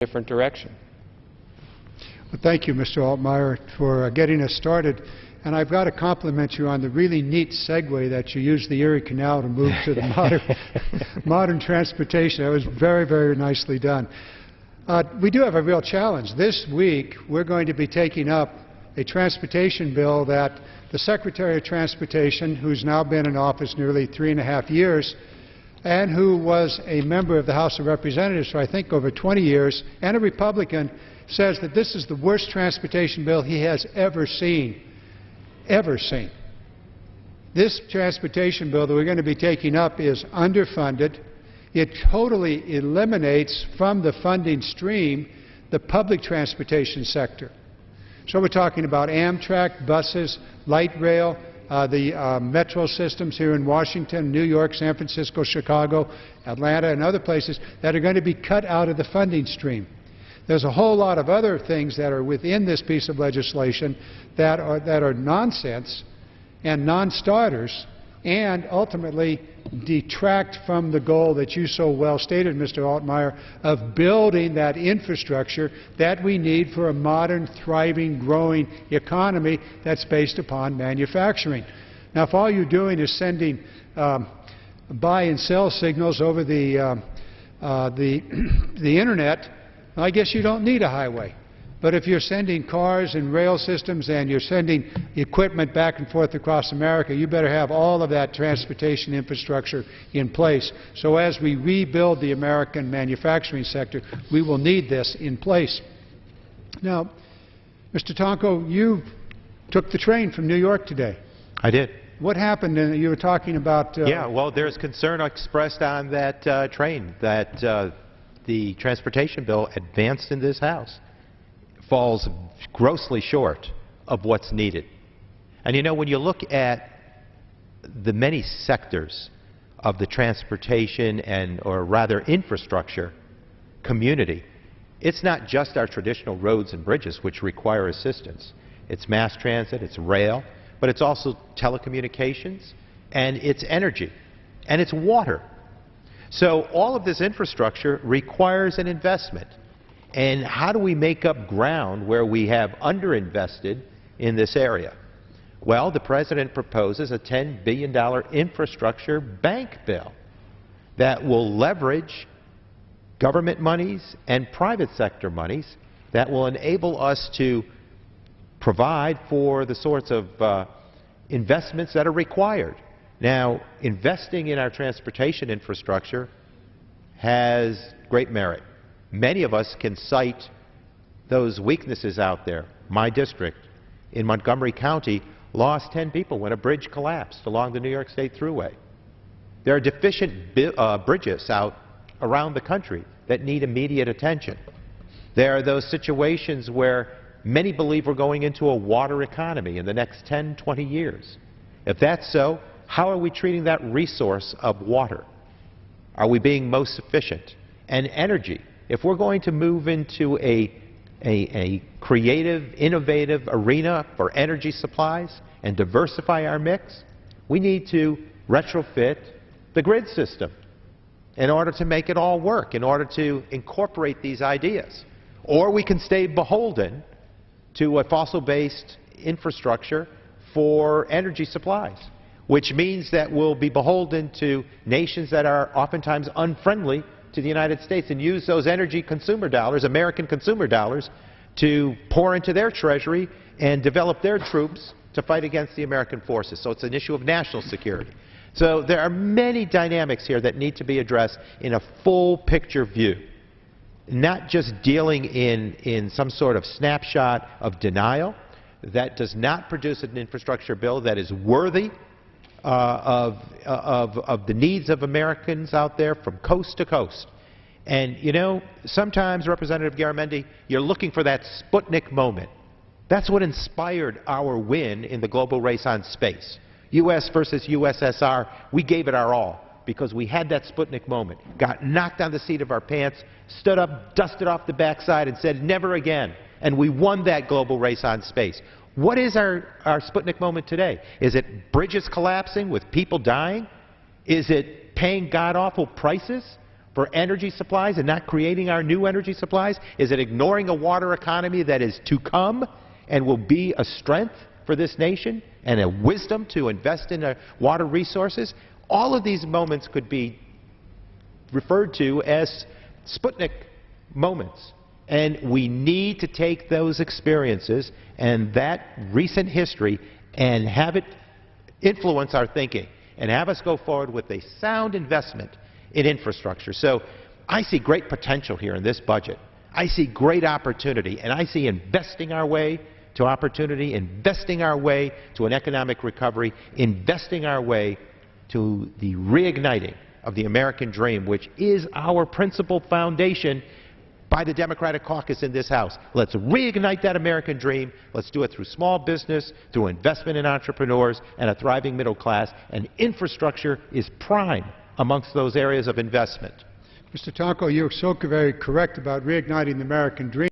different direction. Well, thank you, Mr. Altimire, for getting us started. And I've got to compliment you on the really neat segue that you used the Erie Canal to move to the modern transportation. That was very, very nicely done. We do have a real challenge. This week, we're going to be taking up a transportation bill that the Secretary of Transportation, who's now been in office nearly 3.5 years, and who was a member of the House of Representatives for, I think, over 20 years, and a Republican, says that this is the worst transportation bill he has ever seen. This transportation bill that we're going to be taking up is underfunded. It totally eliminates from the funding stream the public transportation sector. So we're talking about Amtrak, buses, light rail, the metro systems here in Washington, New York, San Francisco, Chicago, Atlanta, and other places that are going to be cut out of the funding stream. There's a whole lot of other things that are within this piece of legislation that are nonsense and non-starters and ultimately detract from the goal that you so well stated, Mr. Altimire, of building that infrastructure that we need for a modern, thriving, growing economy that's based upon manufacturing. Now, if all you're doing is sending buy and sell signals over the Internet, I guess you don't need a highway. But if you're sending cars and rail systems and you're sending equipment back and forth across America, you better have all of that transportation infrastructure in place. So as we rebuild the American manufacturing sector, we will need this in place. Now, Mr. Tonko, you took the train from New York today. I did. What happened? You were talking about... yeah, well, there's concern expressed on that train that the transportation bill advanced in this House falls grossly short of what's needed. And you know, when you look at the many sectors of the transportation or rather infrastructure community, it's not just our traditional roads and bridges which require assistance. It's mass transit, it's rail, but it's also telecommunications, and it's energy, and it's water. So all of this infrastructure requires an investment. And how do we make up ground where we have underinvested in this area? Well, the President proposes a $10 billion infrastructure bank bill that will leverage government monies and private sector monies that will enable us to provide for the sorts of investments that are required. Now, investing in our transportation infrastructure has great merit. Many of us can cite those weaknesses out there. My district in Montgomery County lost 10 people when a bridge collapsed along the New York State Thruway. There are deficient bridges out around the country that need immediate attention. There are those situations where many believe we're going into a water economy in the next 10, 20 years. If that's so, how are we treating that resource of water? Are we being most efficient? And energy. If we're going to move into a creative, innovative arena for energy supplies and diversify our mix, we need to retrofit the grid system in order to make it all work, in order to incorporate these ideas. Or we can stay beholden to a fossil-based infrastructure for energy supplies, which means that we'll be beholden to nations that are oftentimes unfriendly to the United States and use those energy consumer dollars, American consumer dollars, to pour into their treasury and develop their troops to fight against the American forces. So it's an issue of national security. So there are many dynamics here that need to be addressed in a full picture view, not just dealing in some sort of snapshot of denial that does not produce an infrastructure bill that is worthy of the needs of Americans out there from coast to coast. And you know, sometimes, Representative Garamendi, you're looking for that Sputnik moment. That's what inspired our win in the global race on space. U.S. versus USSR, we gave it our all because we had that Sputnik moment, got knocked on the seat of our pants, stood up, dusted off the backside and said, never again. And we won that global race on space. What is our Sputnik moment today? Is it bridges collapsing with people dying? Is it paying god-awful prices for energy supplies and not creating our new energy supplies? Is it ignoring a water economy that is to come and will be a strength for this nation and a wisdom to invest in water resources? All of these moments could be referred to as Sputnik moments. And we need to take those experiences and that recent history and have it influence our thinking and have us go forward with a sound investment in infrastructure. So I see great potential here in this budget. I see great opportunity, and I see investing our way to opportunity, investing our way to an economic recovery, investing our way to the reigniting of the American dream, which is our principal foundation by the Democratic caucus in this House. Let's reignite that American dream. Let's do it through small business, through investment in entrepreneurs, and a thriving middle class. And infrastructure is prime amongst those areas of investment. Mr. Tonko, you're so very correct about reigniting the American dream.